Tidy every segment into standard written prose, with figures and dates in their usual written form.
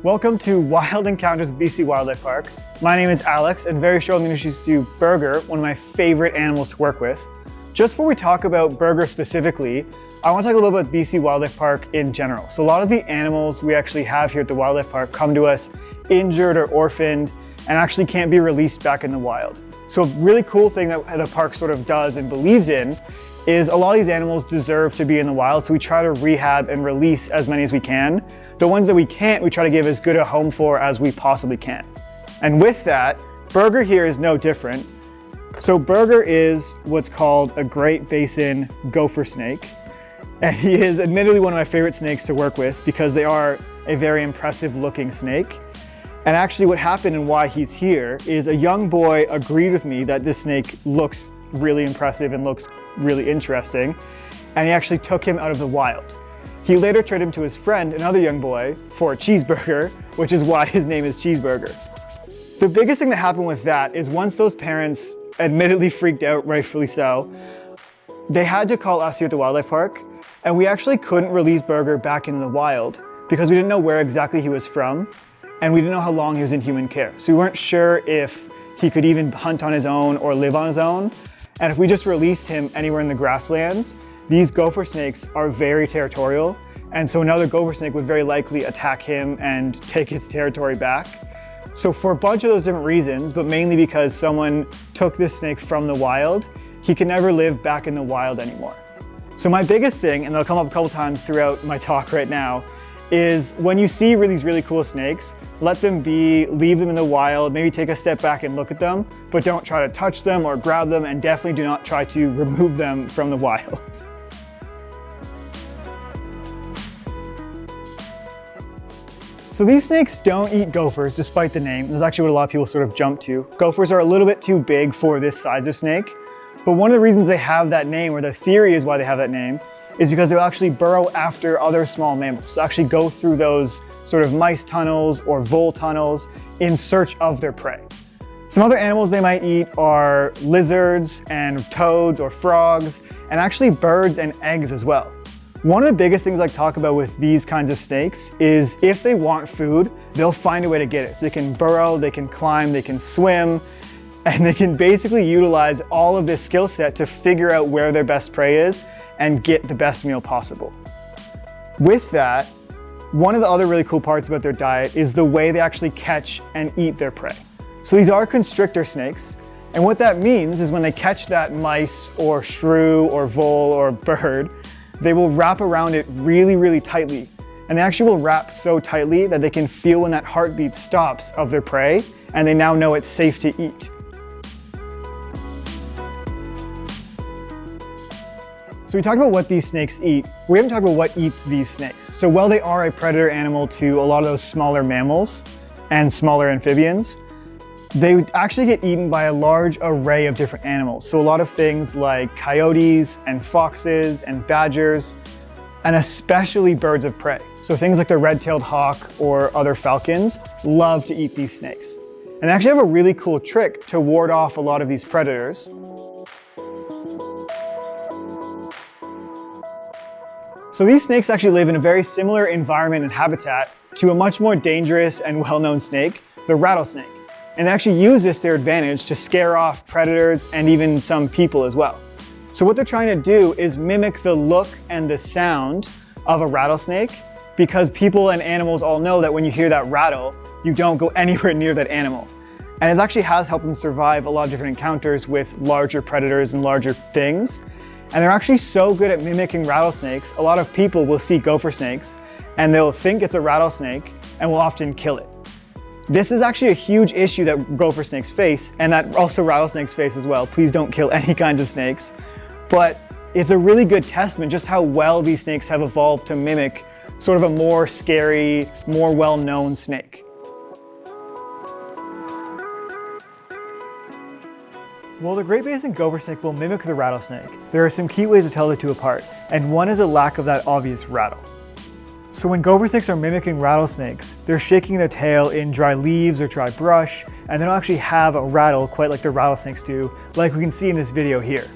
Welcome to Wild Encounters with BC Wildlife Park. My name is Alex, and very shortly I'm going to introduce you to Burger, one of my favorite animals to work with. Just before we talk about Burger specifically, I want to talk a little bit about BC Wildlife Park in general. So a lot of the animals we actually have here at the Wildlife Park come to us injured or orphaned and actually can't be released back in the wild. So a really cool thing that the park sort of does and believes in is a lot of these animals deserve to be in the wild, so we try to rehab and release as many as we can. The ones that we can't, we try to give as good a home for as we possibly can. And with that, Burger here is no different. So Burger is what's called a Great Basin gopher snake. And he is admittedly one of my favorite snakes to work with because they are a very impressive looking snake. And actually what happened and why he's here is a young boy agreed with me that this snake looks really impressive and looks really interesting. And he actually took him out of the wild. He later traded him to his friend, another young boy, for a cheeseburger, which is why his name is Cheeseburger. The biggest thing that happened with that is once those parents admittedly freaked out, rightfully so, they had to call us here at the wildlife park, and we actually couldn't release Burger back into the wild because we didn't know where exactly he was from, and we didn't know how long he was in human care. So we weren't sure if he could even hunt on his own or live on his own. And if we just released him anywhere in the grasslands, these gopher snakes are very territorial. And so another gopher snake would very likely attack him and take its territory back. So for a bunch of those different reasons, but mainly because someone took this snake from the wild, he can never live back in the wild anymore. So my biggest thing, and that'll come up a couple times throughout my talk right now, is when you see these really cool snakes, let them be, leave them in the wild, maybe take a step back and look at them, but don't try to touch them or grab them, and definitely do not try to remove them from the wild. So these snakes don't eat gophers, despite the name. That's actually what a lot of people sort of jump to. Gophers are a little bit too big for this size of snake, but one of the reasons they have that name, or the theory is why they have that name, is because they'll actually burrow after other small mammals. They'll actually go through those sort of mice tunnels or vole tunnels in search of their prey. Some other animals they might eat are lizards and toads or frogs, and actually birds and eggs as well. One of the biggest things I talk about with these kinds of snakes is if they want food, they'll find a way to get it. So they can burrow, they can climb, they can swim, and they can basically utilize all of this skill set to figure out where their best prey is and get the best meal possible. With that, one of the other really cool parts about their diet is the way they actually catch and eat their prey. So these are constrictor snakes, and what that means is when they catch that mice or shrew or vole or bird, they will wrap around it really, really tightly. And they actually will wrap so tightly that they can feel when that heartbeat stops of their prey, and they now know it's safe to eat. So we talked about what these snakes eat. We haven't talked about what eats these snakes. So while they are a predator animal to a lot of those smaller mammals and smaller amphibians, they actually get eaten by a large array of different animals. So a lot of things like coyotes and foxes and badgers, and especially birds of prey. So things like the red-tailed hawk or other falcons love to eat these snakes. And they actually have a really cool trick to ward off a lot of these predators. So these snakes actually live in a very similar environment and habitat to a much more dangerous and well-known snake, the rattlesnake. And they actually use this to their advantage to scare off predators and even some people as well. So what they're trying to do is mimic the look and the sound of a rattlesnake, because people and animals all know that when you hear that rattle, you don't go anywhere near that animal. And it actually has helped them survive a lot of different encounters with larger predators and larger things. And they're actually so good at mimicking rattlesnakes, a lot of people will see gopher snakes and they'll think it's a rattlesnake and will often kill it. This is actually a huge issue that gopher snakes face, and that also rattlesnakes face as well. Please don't kill any kinds of snakes. But it's a really good testament just how well these snakes have evolved to mimic sort of a more scary, more well-known snake. While the Great Basin gopher snake will mimic the rattlesnake, there are some key ways to tell the two apart, and one is a lack of that obvious rattle. So when gopher snakes are mimicking rattlesnakes, they're shaking their tail in dry leaves or dry brush, and they don't actually have a rattle quite like the rattlesnakes do, like we can see in this video here.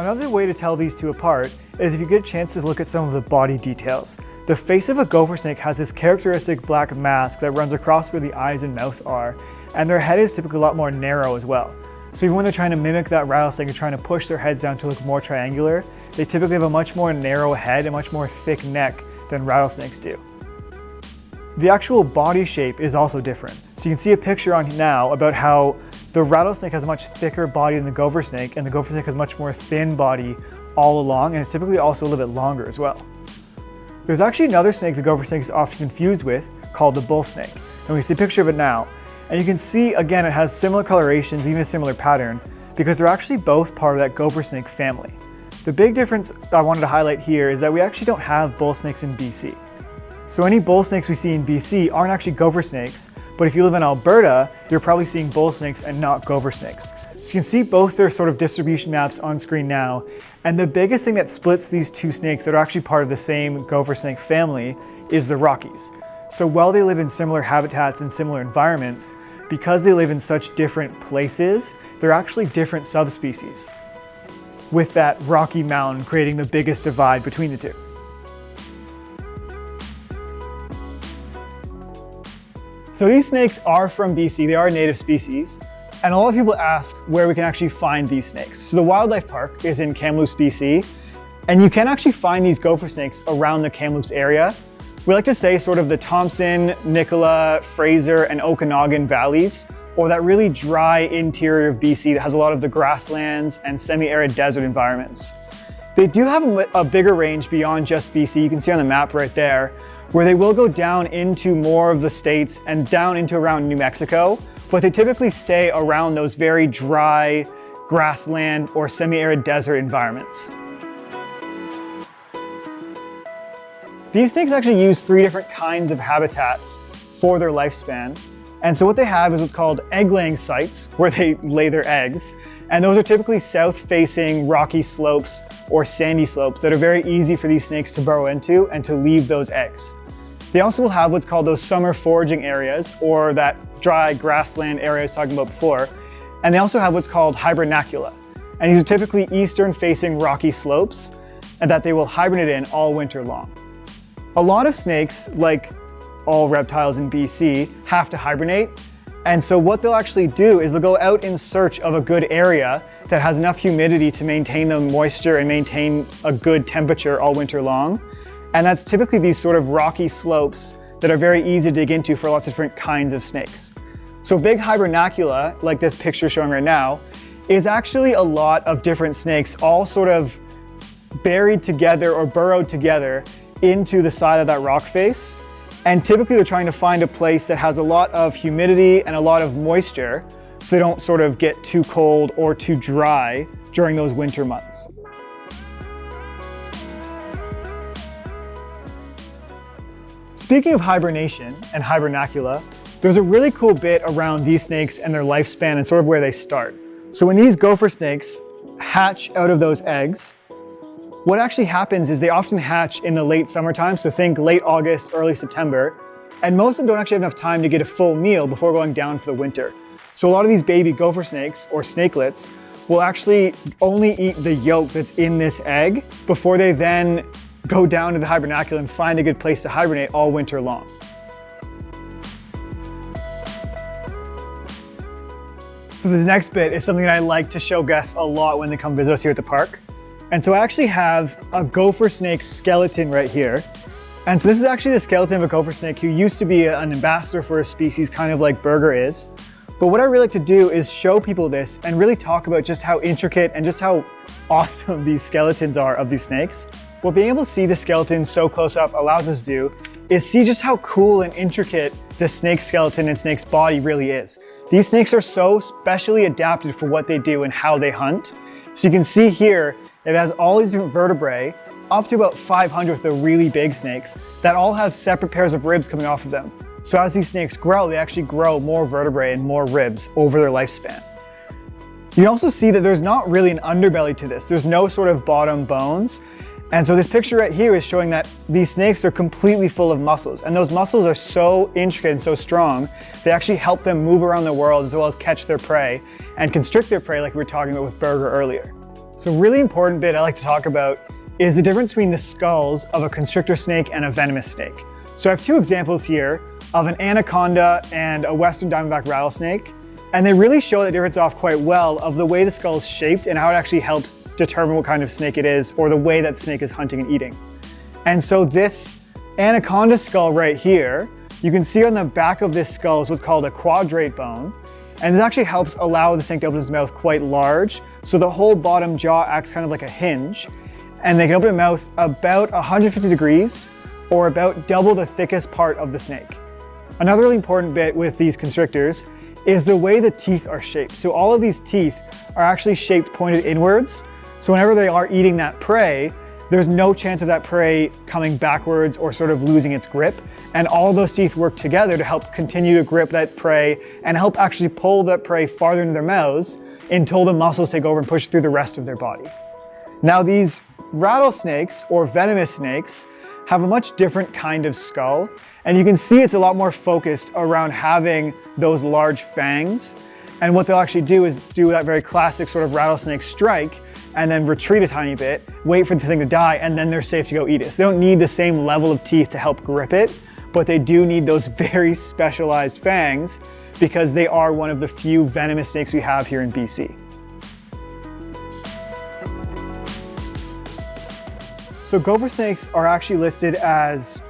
Another way to tell these two apart is if you get a chance to look at some of the body details. The face of a gopher snake has this characteristic black mask that runs across where the eyes and mouth are, and their head is typically a lot more narrow as well. So even when they're trying to mimic that rattlesnake and trying to push their heads down to look more triangular, they typically have a much more narrow head and much more thick neck than rattlesnakes do. The actual body shape is also different. So you can see a picture on now about how the rattlesnake has a much thicker body than the gopher snake, and the gopher snake has a much more thin body all along, and it's typically also a little bit longer as well. There's actually another snake the gopher snake is often confused with called the bull snake, and we see a picture of it now. And you can see, again, it has similar colorations, even a similar pattern, because they're actually both part of that gopher snake family. The big difference I wanted to highlight here is that we actually don't have bull snakes in BC. So any bull snakes we see in BC aren't actually gopher snakes, but if you live in Alberta, you're probably seeing bull snakes and not gopher snakes. So you can see both their sort of distribution maps on screen now, and the biggest thing that splits these two snakes that are actually part of the same gopher snake family is the Rockies. So while they live in similar habitats and similar environments, because they live in such different places, they're actually different subspecies, with that Rocky Mountain creating the biggest divide between the two. So these snakes are from BC, they are a native species, and a lot of people ask where we can actually find these snakes. So the wildlife park is in Kamloops, BC, and you can actually find these gopher snakes around the Kamloops area. We like to say sort of the Thompson, Nicola, Fraser, and Okanagan valleys, or that really dry interior of BC that has a lot of the grasslands and semi-arid desert environments. They do have a bigger range beyond just BC. You can see on the map right there, where they will go down into more of the states and down into around New Mexico, but they typically stay around those very dry grassland or semi-arid desert environments. These snakes actually use 3 different kinds of habitats for their lifespan. And so what they have is what's called egg-laying sites, where they lay their eggs. And those are typically south-facing rocky slopes or sandy slopes that are very easy for these snakes to burrow into and to leave those eggs. They also will have what's called those summer foraging areas, or that dry grassland area I was talking about before. And they also have what's called hibernacula. And these are typically eastern-facing rocky slopes and that they will hibernate in all winter long. A lot of snakes, like all reptiles in BC, have to hibernate. And so what they'll actually do is they'll go out in search of a good area that has enough humidity to maintain the moisture and maintain a good temperature all winter long. And that's typically these sort of rocky slopes that are very easy to dig into for lots of different kinds of snakes. So big hibernacula, like this picture showing right now, is actually a lot of different snakes all sort of buried together or burrowed together into the side of that rock face. And typically they're trying to find a place that has a lot of humidity and a lot of moisture so they don't sort of get too cold or too dry during those winter months. Speaking of hibernation and hibernacula, there's a really cool bit around these snakes and their lifespan and sort of where they start. So when these gopher snakes hatch out of those eggs, what actually happens is they often hatch in the late summertime, so think late August, early September, and most of them don't actually have enough time to get a full meal before going down for the winter. So a lot of these baby gopher snakes, or snakelets, will actually only eat the yolk that's in this egg before they then go down to the hibernacula and find a good place to hibernate all winter long. So this next bit is something that I like to show guests a lot when they come visit us here at the park. And so I actually have a gopher snake skeleton right here. And so this is actually the skeleton of a gopher snake who used to be an ambassador for a species, kind of like Burger is. But what I really like to do is show people this and really talk about just how intricate and just how awesome these skeletons are of these snakes. What being able to see the skeleton so close up allows us to do is see just how cool and intricate the snake skeleton and snake's body really is. These snakes are so specially adapted for what they do and how they hunt. So you can see here, it has all these different vertebrae, up to about 500 with the really big snakes, that all have separate pairs of ribs coming off of them. So as these snakes grow, they actually grow more vertebrae and more ribs over their lifespan. You can also see that there's not really an underbelly to this. There's no sort of bottom bones. And so this picture right here is showing that these snakes are completely full of muscles. And those muscles are so intricate and so strong, they actually help them move around the world as well as catch their prey and constrict their prey like we were talking about with Burger earlier. So really important bit I like to talk about is the difference between the skulls of a constrictor snake and a venomous snake. So I have two examples here of an anaconda and a western diamondback rattlesnake, and they really show the difference off quite well of the way the skull is shaped and how it actually helps determine what kind of snake it is or the way that the snake is hunting and eating. And so this anaconda skull right here, you can see on the back of this skull is what's called a quadrate bone. And this actually helps allow the snake to open its mouth quite large. So the whole bottom jaw acts kind of like a hinge. And they can open the mouth about 150 degrees or about double the thickest part of the snake. Another really important bit with these constrictors is the way the teeth are shaped. So all of these teeth are actually shaped pointed inwards. So whenever they are eating that prey, there's no chance of that prey coming backwards or sort of losing its grip. And all of those teeth work together to help continue to grip that prey and help actually pull that prey farther into their mouths until the muscles take over and push through the rest of their body. Now these rattlesnakes or venomous snakes have a much different kind of skull. And you can see it's a lot more focused around having those large fangs. And what they'll actually do is do that very classic sort of rattlesnake strike and then retreat a tiny bit, wait for the thing to die, and then they're safe to go eat it. So they don't need the same level of teeth to help grip it, but they do need those very specialized fangs because they are one of the few venomous snakes we have here in BC. So gopher snakes are actually listed as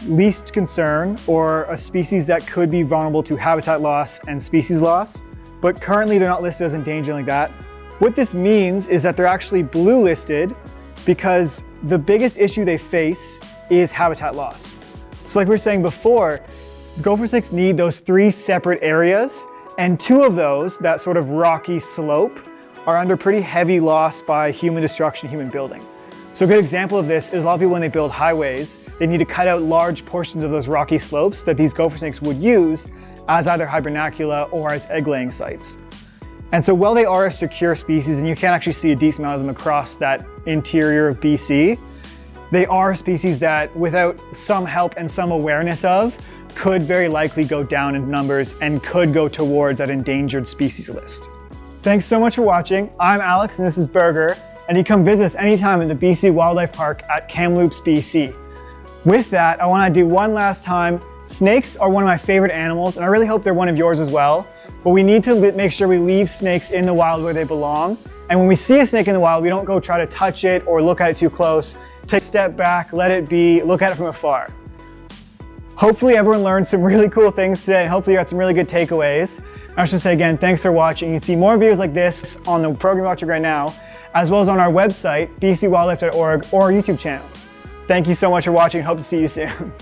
least concern or a species that could be vulnerable to habitat loss and species loss, but currently they're not listed as endangered like that. What this means is that they're actually blue listed because the biggest issue they face is habitat loss. So like we were saying before, gopher snakes need those 3 separate areas, and 2 of those, that sort of rocky slope, are under pretty heavy loss by human destruction, human building. So a good example of this is a lot of people when they build highways, they need to cut out large portions of those rocky slopes that these gopher snakes would use as either hibernacula or as egg-laying sites. And so while they are a secure species and you can actually see a decent amount of them across that interior of BC, they are a species that without some help and some awareness of could very likely go down in numbers and could go towards that endangered species list. Thanks so much for watching. I'm Alex and this is Burger, and you come visit us anytime in the BC Wildlife Park at Kamloops, BC. With that, I want to do one last time. Snakes are one of my favorite animals, and I really hope they're one of yours as well. But we need to make sure we leave snakes in the wild where they belong. And when we see a snake in the wild, we don't go try to touch it or look at it too close. Take a step back, let it be, look at it from afar. Hopefully everyone learned some really cool things today, and hopefully you got some really good takeaways. I should say again, thanks for watching. You can see more videos like this on the program you're watching right now, as well as on our website, bcwildlife.org, or our YouTube channel. Thank you so much for watching. Hope to see you soon.